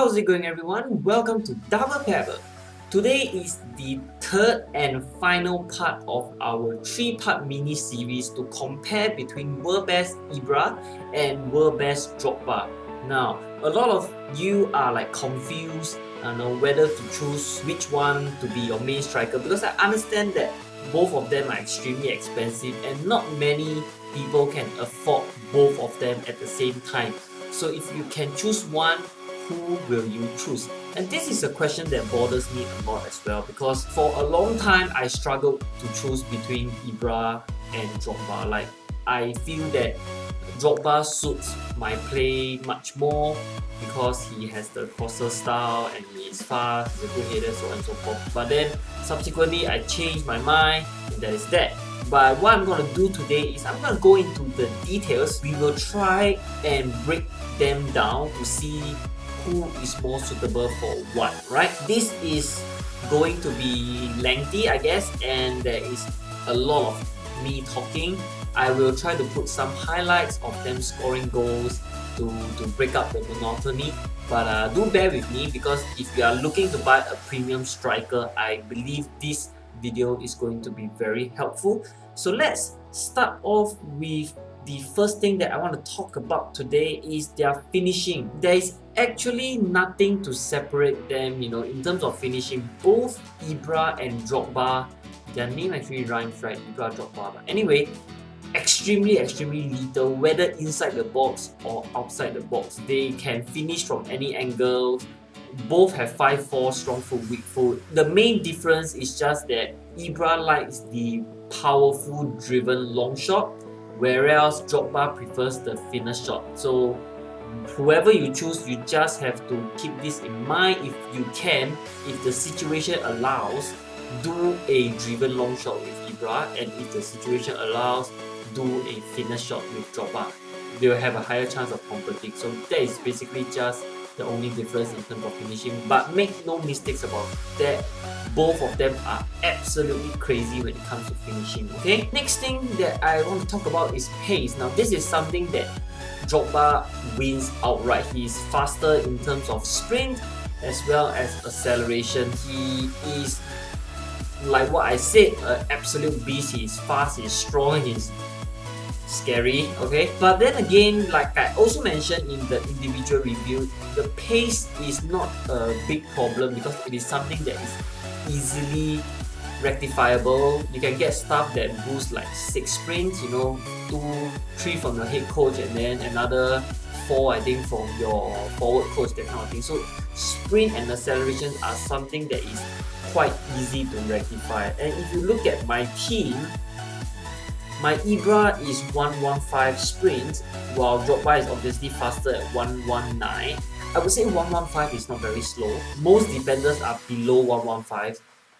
How's it going, everyone? Welcome to Double Pebble. Today is the third and final part of our 3-part mini series to compare between world best Ibra and world best Drogba. Now, a lot of you are confused whether to choose which one to be your main striker, because I understand that both of them are extremely expensive and not many people can afford both of them at the same time. So if you can choose one, who will you choose? And this is a question that bothers me a lot as well, because for a long time I struggled to choose between Ibra and Drogba. I feel that Drogba suits my play much more because he has the crosser style and he is fast, he's a good header, so on and so forth. But then subsequently I changed my mind, and that is that. But what I'm going to do today is I'm going to go into the details. We will try and break them down to see who is more suitable for what, right? This is going to be lengthy, I guess, and there is a lot of me talking. I will try to put some highlights of them scoring goals to break up the monotony. But do bear with me, because if you are looking to buy a premium striker, I believe this video is going to be very helpful. So let's start off with the first thing that I want to talk about today is their finishing. There is actually nothing to separate them, in terms of finishing. Both Ibra and Drogba, their name actually rhymes, right? Ibra, Drogba. But anyway, extremely lethal, whether inside the box or outside the box. They can finish from any angle. Both have 5'4", strong foot, weak foot. The main difference is just that Ibra likes the powerful, driven long shot, whereas Drogba prefers the thinner shot. So whoever you choose, you just have to keep this in mind. If you can, if the situation allows, do a driven long shot with Ibra, and if the situation allows, do a thinner shot with Drogba. They will have a higher chance of converting. So that is basically just the only difference in terms of finishing. But make no mistakes about that, both of them are absolutely crazy when it comes to finishing, okay? Next thing that I want to talk about is pace. Now this is something that Drogba wins outright. He is faster in terms of sprint as well as acceleration. He is, like what I said, an absolute beast. He is fast, he is strong, he is scary, okay? But then again, like I also mentioned in the individual review, the pace is not a big problem because it is something that is easily rectifiable. You can get stuff that boosts like 6 sprints, 2, 3 from the head coach, and then another 4 I think from your forward coach, that kind of thing. So sprint and acceleration are something that is quite easy to rectify. And if you look at my team, my Ibra is 115 sprint, while Drogba is obviously faster at 119. I would say 115 is not very slow. Most defenders are below 115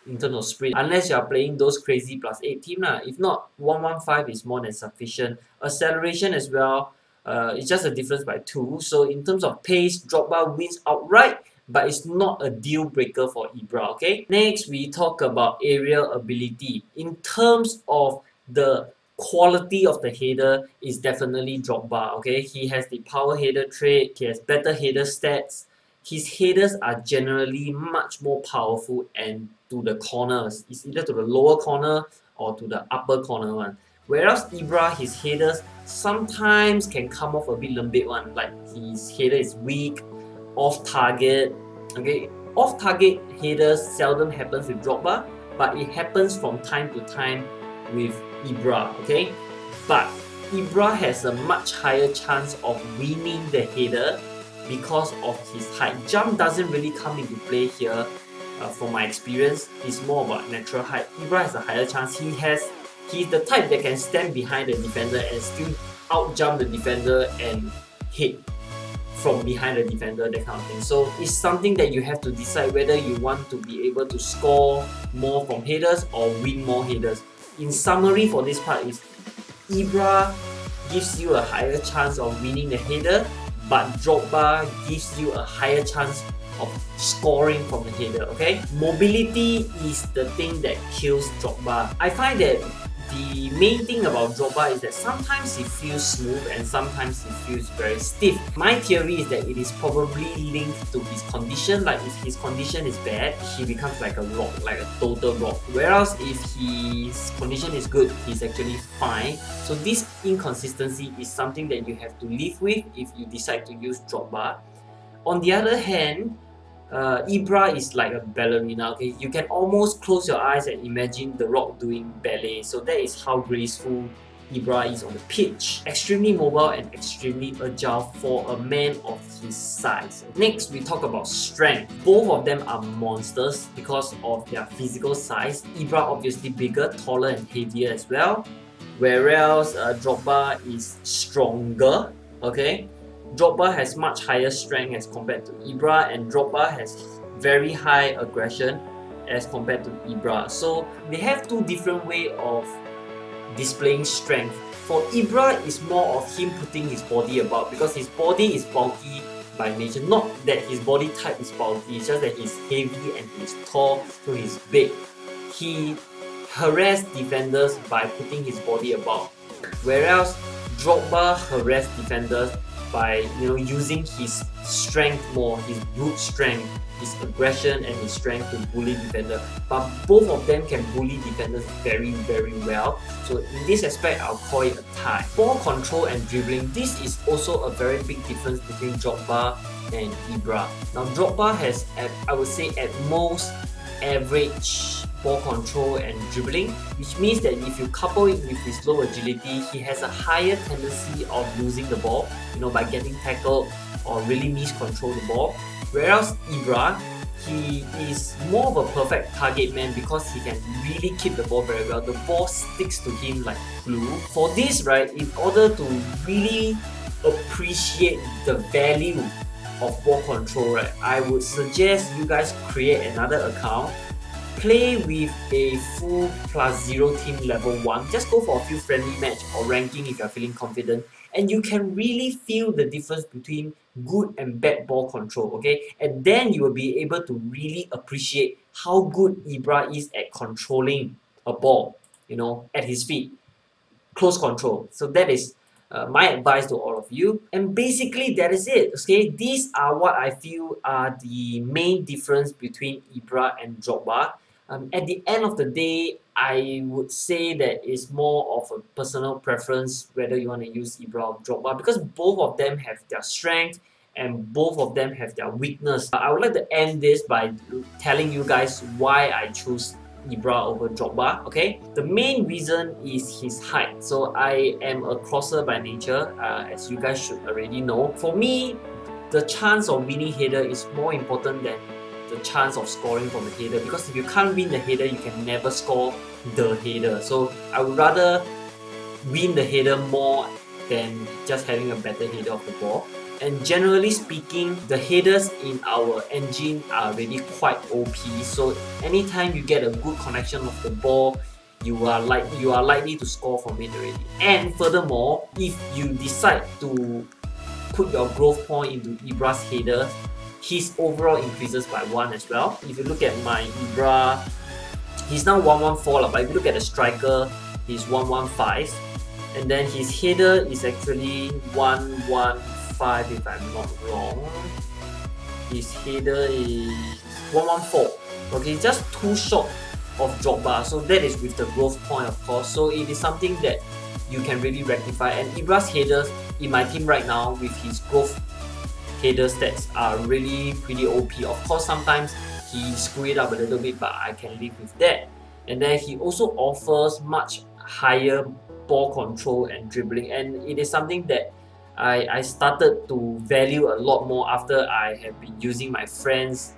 in terms of sprint, unless you are playing those crazy +8 team. If not, 115 is more than sufficient. Acceleration as well, it's just a difference by 2. So in terms of pace, Drogba wins outright, but it's not a deal breaker for Ibra, okay? Next, we talk about aerial ability. In terms of the quality of the header, is definitely Drogba, okay? He has the power header trait, he has better header stats. His headers are generally much more powerful and to the corners. It's either to the lower corner or to the upper corner one. Whereas Ibra, his headers sometimes can come off a bit lembik one, like his header is weak, off target, okay? Off target headers seldom happens with Drogba, but it happens from time to time with Ibra, okay? But Ibra has a much higher chance of winning the header because of his height. Jump doesn't really come into play here. From my experience, it's more about natural height. Ibra has a higher chance. He's the type that can stand behind the defender and still out jump the defender and hit from behind the defender, that kind of thing. So it's something that you have to decide whether you want to be able to score more from headers or win more headers. In summary for this part is, Ibra gives you a higher chance of winning the header, but Drogba gives you a higher chance of scoring from the header, okay? Mobility is the thing that kills Drogba. I find that the main thing about Drogba is that sometimes he feels smooth and sometimes he feels very stiff. My theory is that it is probably linked to his condition. Like if his condition is bad, he becomes like a rock, like a total rock. Whereas if his condition is good, he's actually fine. So this inconsistency is something that you have to live with if you decide to use Drogba. On the other hand, Ibra is like a ballerina, okay? You can almost close your eyes and imagine The Rock doing ballet. So that is how graceful Ibra is on the pitch. Extremely mobile and extremely agile for a man of his size. Next, we talk about strength. Both of them are monsters because of their physical size. Ibra obviously bigger, taller and heavier as well. Whereas Drogba is stronger, okay? Drogba has much higher strength as compared to Ibra, and Drogba has very high aggression as compared to Ibra. So they have two different ways of displaying strength. For Ibra, it's more of him putting his body about because his body is bulky by nature. Not that his body type is bulky, it's just that he's heavy and he's tall, so he's big. He harassed defenders by putting his body about. Whereas Drogba harassed defenders by using his strength more, his brute strength, his aggression and his strength to bully defender. But both of them can bully defenders very well. So in this aspect, I'll call it a tie. Ball control and dribbling, this is also a very big difference between Drogba and Ibra. Now Drogba has, I would say, at most average ball control and dribbling, which means that if you couple it with his low agility, he has a higher tendency of losing the ball, by getting tackled or really miscontrol the ball. Whereas Ibra, he is more of a perfect target man because he can really keep the ball very well. The ball sticks to him like glue. For this, right, in order to really appreciate the value of ball control, right, I would suggest you guys create another account. Play with a full +0 team level 1. Just go for a few friendly match or ranking if you're feeling confident, and you can really feel the difference between good and bad ball control, okay? And then you will be able to really appreciate how good Ibra is at controlling a ball, at his feet. Close control. So that is my advice to all of you. And basically that is it, okay? These are what I feel are the main difference between Ibra and Drogba. At the end of the day, I would say that it's more of a personal preference whether you want to use Ibra or Drogba, because both of them have their strength and both of them have their weakness. I would like to end this by telling you guys why I choose Ibra over Drogba, okay? The main reason is his height. So I am a crosser by nature, as you guys should already know. For me, the chance of winning header is more important than the chance of scoring from the header, because if you can't win the header, you can never score the header. So I would rather win the header more than just having a better header of the ball. And generally speaking, the headers in our engine are really quite OP. So anytime you get a good connection of the ball, you are likely to score from it already. And furthermore, if you decide to put your growth point into Ibra's header, his overall increases by 1 as well. If you look at my Ibra, he's now 114, but if you look at the striker, he's 115, and then his header is actually 115 if I'm not wrong. His header is 114. Okay, just 2 short of Drogba. So that is with the growth point, of course. So it is something that you can really rectify. And Ibra's headers in my team right now with his growth header stats are really pretty OP. Of course, sometimes he screw it up a little bit, but I can live with that. And then he also offers much higher ball control and dribbling, and it is something that I started to value a lot more after I have been using my friends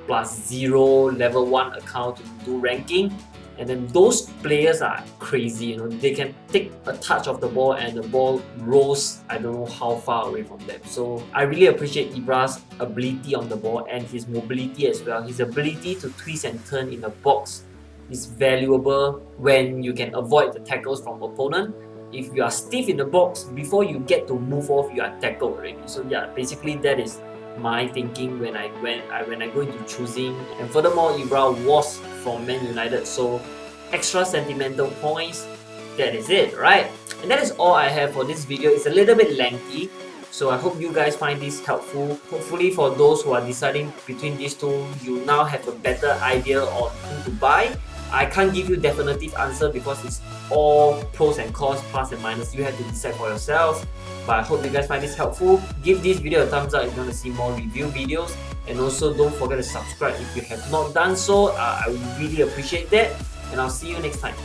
+0 level 1 account to do ranking. And then those players are crazy, they can take a touch of the ball and the ball rolls I don't know how far away from them. So I really appreciate Ibra's ability on the ball and his mobility as well. His ability to twist and turn in the box is valuable when you can avoid the tackles from opponent. If you are stiff in the box, before you get to move off, you are tackled already. So yeah, basically that is my thinking when I go into choosing. And furthermore, Ibra was from Man United, so extra sentimental points. that is it, right? And that is all I have for this video. It's a little bit lengthy, so I hope you guys find this helpful. Hopefully for those who are deciding between these two, you now have a better idea on who to buy. I can't give you definitive answer because it's all pros and cons, plus and minus. You have to decide for yourself. But I hope you guys find this helpful. Give this video a thumbs up if you want to see more review videos. And also don't forget to subscribe if you have not done so. I would really appreciate that. And I'll see you next time.